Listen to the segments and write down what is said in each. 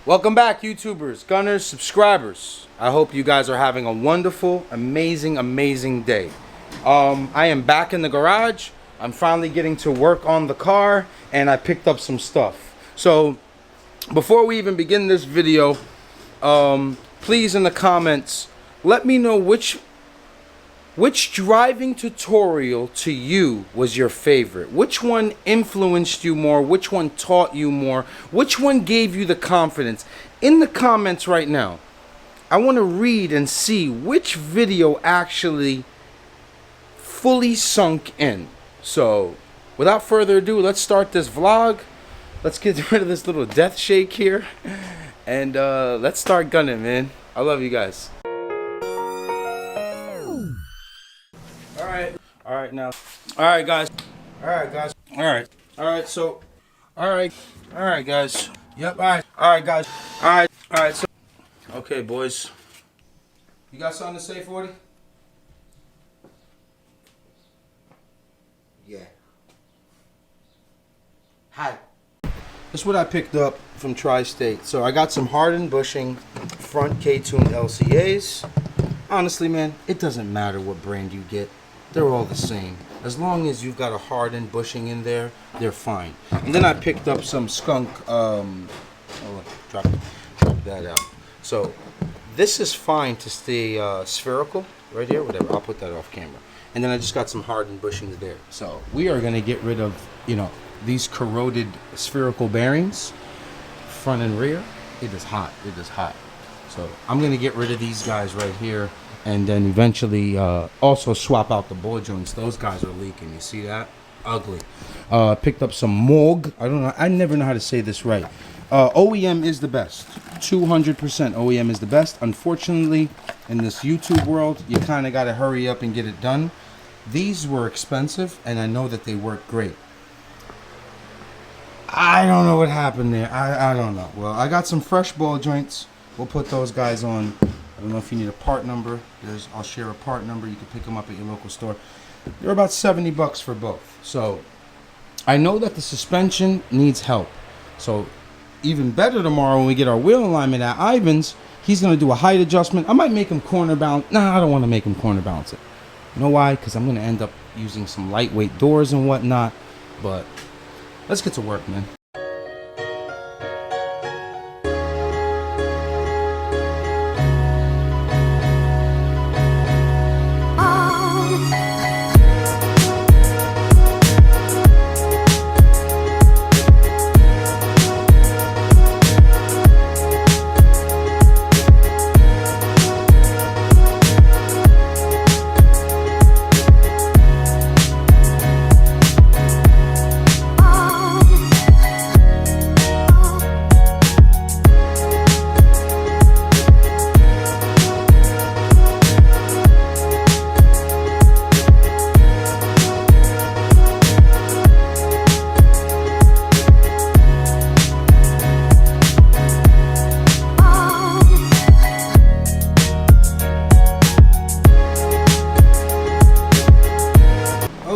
Welcome back, YouTubers, gunners, subscribers. I hope you guys are having a wonderful, amazing day. I am back in the garage. I'm finally getting to work on the car, and I picked up some stuff. So, before we even begin this video, please in the comments, let me know which driving tutorial to you was your favorite. Which one influenced you more? Which one taught you more? Which one gave you the confidence? In the comments right now, I want to read and see which video actually fully sunk in. So, without further ado, let's start this vlog. Let's get rid of this little death shake here. And let's start gunning, man. I love you guys. Alright now. Alright guys. Alright so Alright guys. Yep, alright guys. Alright so okay boys. You got something to say, 40? Yeah. Hi. This is what I picked up from Tri-State. So I got some hardened bushing front K-tuned LCAs. Honestly, man, it doesn't matter what brand you get. They're all the same. As long as you've got a hardened bushing in there, they're fine. And then I picked up some skunk, drop that out. So this is fine to stay spherical right here, whatever. I'll put that off camera. And then I just got some hardened bushings there. So we are gonna get rid of, these corroded spherical bearings, front and rear. It is hot, So I'm gonna get rid of these guys right here. And then eventually also swap out the ball joints. Those guys are leaking. You see that? Ugly. Picked up some Moog. I don't know. I never know how to say this right. OEM is the best. 200% OEM is the best. Unfortunately, in this YouTube world, you kind of got to hurry up and get it done. These were expensive, and I know that they work great. I don't know what happened there. I don't know. Well, I got some fresh ball joints. We'll put those guys on. I don't know if you need a part number. I'll share a part number. You can pick them up at your local store. They're about 70 bucks for both. So I know that the suspension needs help. So even better tomorrow when we get our wheel alignment at Ivan's, he's going to do a height adjustment. I might make him corner balance. Nah, I don't want to make him corner balance it. You know why? Because I'm going to end up using some lightweight doors and whatnot. But let's get to work, man.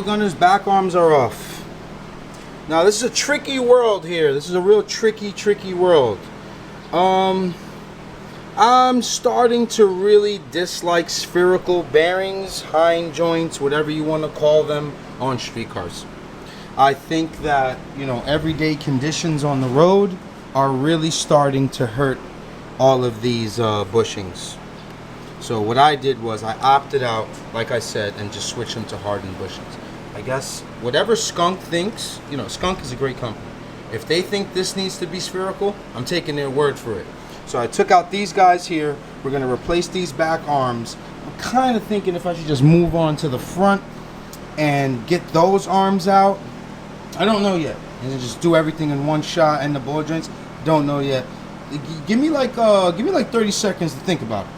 Gunners, back arms are off. Now this is a tricky world here. This is a real tricky world. I'm starting to really dislike spherical bearings, hind joints, whatever you want to call them, on street cars. I think that, everyday conditions on the road are really starting to hurt all of these bushings. So what I did was I opted out, like I said, and just switched them to hardened bushings. I guess whatever Skunk thinks, Skunk is a great company. If they think this needs to be spherical, I'm taking their word for it. So I took out these guys here. We're going to replace these back arms. I'm kind of thinking if I should just move on to the front and get those arms out. I don't know yet. And then just do everything in one shot and the ball joints. Don't know yet. Give me like 30 seconds to think about it.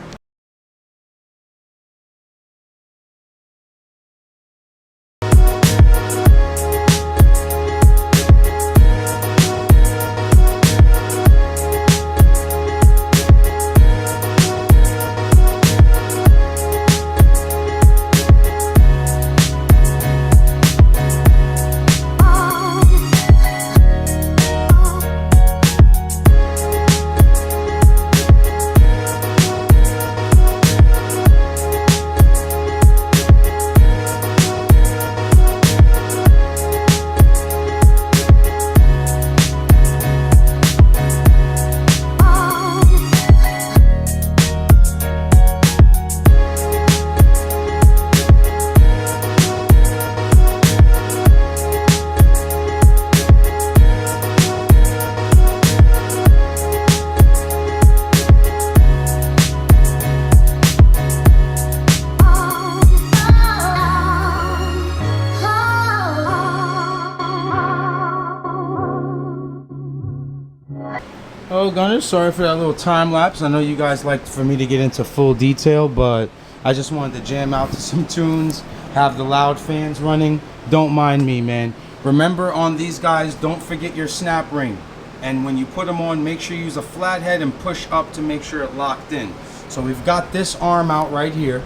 Gunners. Sorry for that little time lapse. I know you guys like for me to get into full detail, but I just wanted to jam out to some tunes, have the loud fans running. Don't mind me, man. Remember, on these guys, don't forget your snap ring. And when you put them on, make sure you use a flat head and push up to make sure it locked in. So we've got this arm out right here,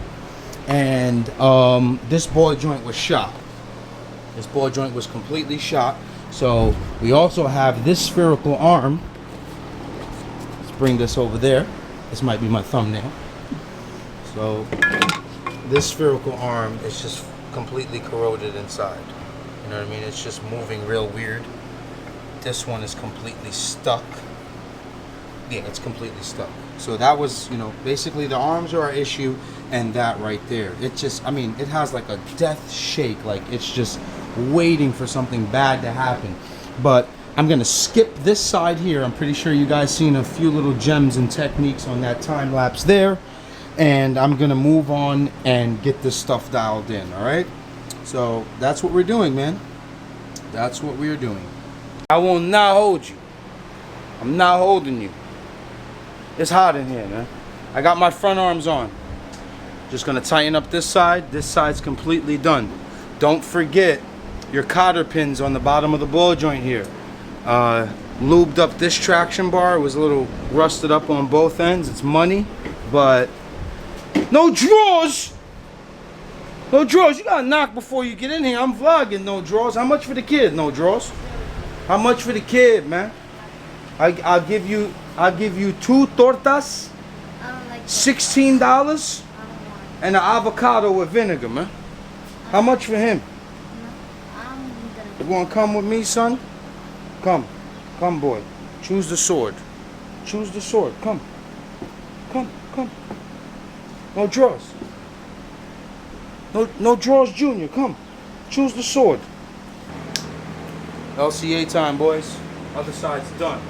and this ball joint was shot. This ball joint was completely shot. So we also have this spherical arm. Let's bring this over there. This might be my thumbnail. So this spherical arm is just completely corroded inside. You know what I mean? It's just moving real weird. This one is completely stuck. Yeah, it's completely stuck. So that was, you know, basically the arms are our issue, and that right there. It just, I mean, it has like a death shake. Like it's just waiting for something bad to happen. But I'm gonna skip this side here. I'm pretty sure you guys seen a few little gems and techniques on that time lapse there, and I'm gonna move on and get this stuff dialed in. All right, so that's what we're doing, man. That's what we're doing. I will not hold you. I'm not holding you. It's hot in here, man. I got my front arms on. Just gonna tighten up this side. This side's completely done. Don't forget your cotter pins on the bottom of the ball joint here. Lubed up this traction bar. It was a little rusted up on both ends. It's money, but no drawers. No drawers. You gotta knock before you get in here. I'm vlogging. No drawers. How much for the kid? No drawers. How much for the kid, man? I'll give you 2 tortas, $16, and an avocado with vinegar, man. How much for him? You wanna come with me, son? Come, boy. Choose the sword. Choose the sword. Come. No drawers. No drawers, Junior. Come. Choose the sword. LCA time, boys. Other side's done.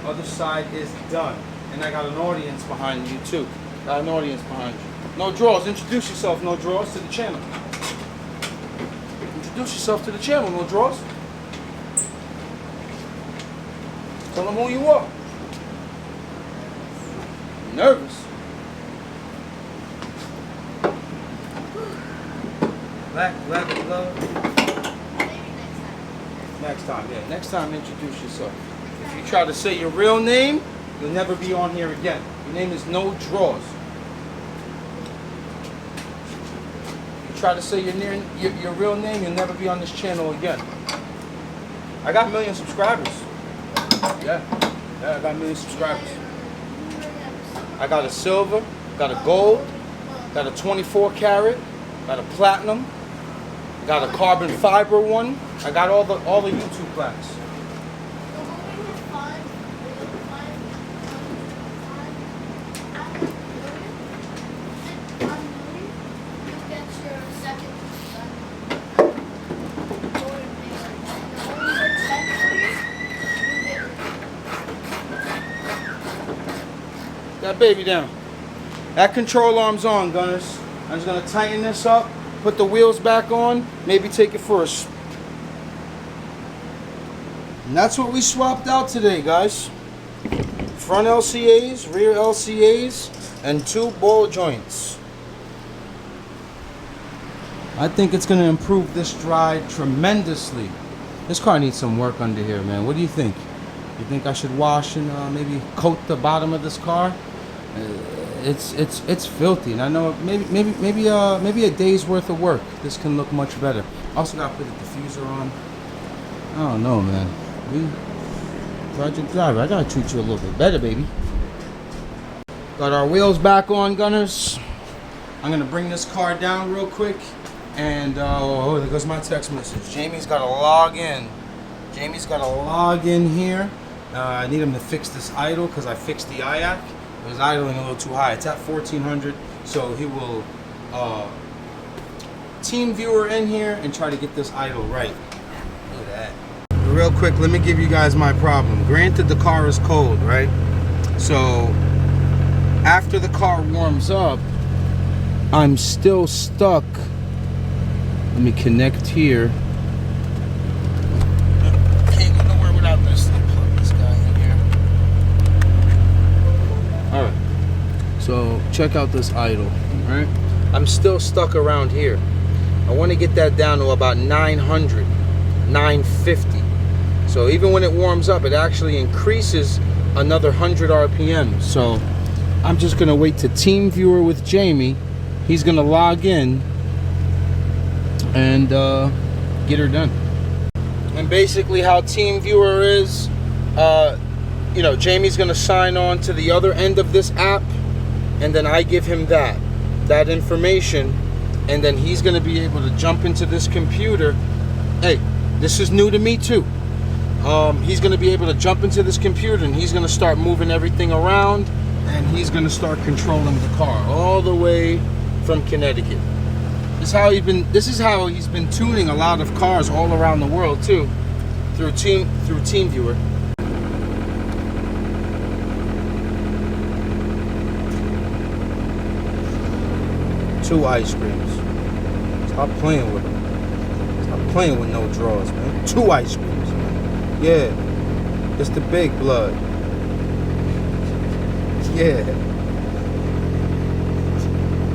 Other side is done. And I got an audience behind you, too. Got an audience behind you. No drawers. Introduce yourself, no drawers, to the channel. Introduce yourself to the channel, no drawers. Tell them who you are. I'm nervous. Black love. Next time, yeah. Next time, introduce yourself. If you try to say your real name, you'll never be on here again. Your name is No Drawers. If you try to say your real name, you'll never be on this channel again. I got 1 million subscribers. Yeah, I got 1 million subscribers. I got a silver, got a gold, got a 24 karat, got a platinum, got a carbon fiber one. I got all the YouTube plaques. That baby down. That control arm's on, Gunners. I'm just gonna tighten this up, put the wheels back on, maybe take it for a spin. And that's what we swapped out today, guys. Front LCAs, rear LCAs, and 2 ball joints. I think it's going to improve this ride tremendously. This car needs some work under here, man. What do you think? You think I should wash and maybe coat the bottom of this car? It's filthy, and I know maybe a day's worth of work. This can look much better. Also got to put the diffuser on. I don't know, man. Project driver, I gotta treat you a little bit better, baby. Got our wheels back on, Gunners. I'm gonna bring this car down real quick, and oh, there goes my text message. Jamie's gotta log in. Jamie's gotta log in here. I need him to fix this idle because I fixed the IAC. It was idling a little too high. It's at 1400, so he will team viewer in here and try to get this idle right. Look at that. Real quick, let me give you guys my problem. Granted, the car is cold, right? So after the car warms up, I'm still stuck. Let me connect here. Can't go nowhere without this. Let me plug this guy in here. check out this idle, right? I'm still stuck around here. I want to get that down to about 900, 950. So even when it warms up, it actually increases another 100 RPM. So I'm just gonna wait to Team Viewer with Jamie. He's gonna log in and get her done. And basically how Team Viewer is, you know, Jamie's gonna sign on to the other end of this app, and then I give him that information, and then he's gonna be able to jump into this computer. Hey, this is new to me too. He's gonna be able to jump into this computer, and he's gonna start moving everything around, and he's gonna start controlling the car all the way from Connecticut. This is how he's been tuning a lot of cars all around the world too, through Team Viewer. Two ice creams. Stop playing with them. Stop playing with no draws, man. Two ice creams, man. Yeah. It's the big blood. Yeah.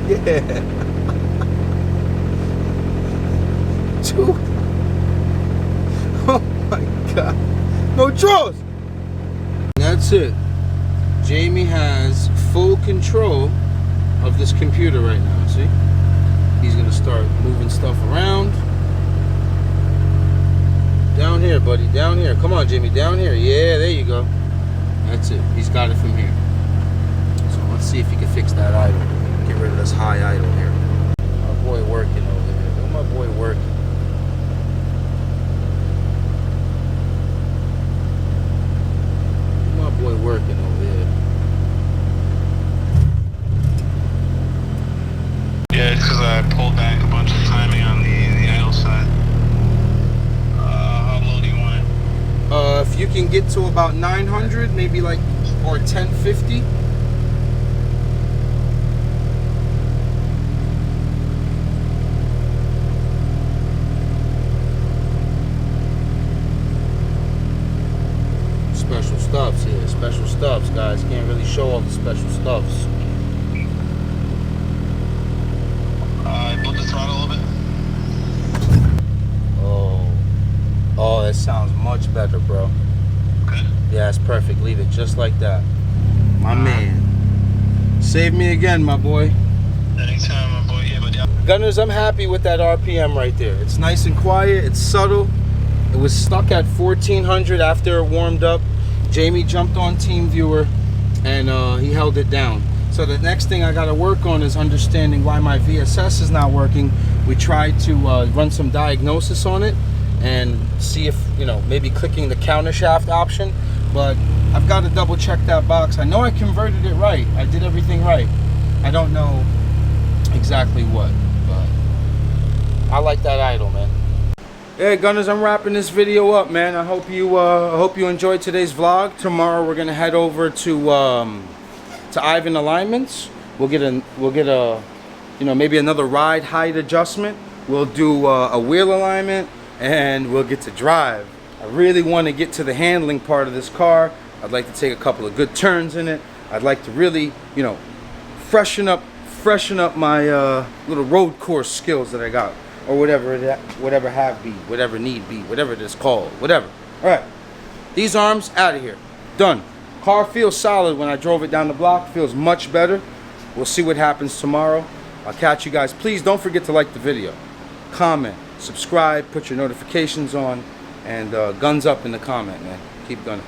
Yeah. Two. Oh my God. No draws. That's it. Jamie has full control of this computer right now, see? He's gonna start moving stuff around. Down here, buddy, down here. Come on, Jamie, down here. Yeah, there you go. That's it. He's got it from here. So let's see if he can fix that idle. Get rid of this high idle here. My boy working over here. Look at my boy working. My boy working over here. Yeah, it's because I pulled back a bunch of timing on the idle side. How low do you want it? If you can get to about 900, maybe like, or 1050. Special stuffs here, special stuffs, guys. Can't really show all the special stuffs. Put the throttle a little bit. Oh, that sounds much better, bro. Okay. Yeah, it's perfect. Leave it just like that. My man. Save me again, my boy. Anytime, my boy. Yeah, but yeah. Gunners, I'm happy with that RPM right there. It's nice and quiet. It's subtle. It was stuck at 1400 after it warmed up. Jamie jumped on Team Viewer, and he held it down. So the next thing I got to work on is understanding why my VSS is not working. We tried to run some diagnosis on it and see if, you know, maybe clicking the counter shaft option, but I've got to double check that box. I know I converted it right. I did everything right. I don't know exactly what, but I like that idle, man. Hey Gunners, I'm wrapping this video up, man. I hope you enjoyed today's vlog. Tomorrow we're gonna head over to Ivan Alignments. We'll get a you know, maybe another ride height adjustment. We'll do a wheel alignment, and we'll get to drive. I really want to get to the handling part of this car. I'd like to take a couple of good turns in it. I'd like to really, you know, freshen up my little road course skills that I got, or whatever need be, whatever it is called, whatever. All right, these arms out of here, done. Car feels solid when I drove it down the block. Feels much better. We'll see what happens tomorrow. I'll catch you guys. Please don't forget to like the video, comment, subscribe, put your notifications on, and guns up in the comment, man. Keep gunning.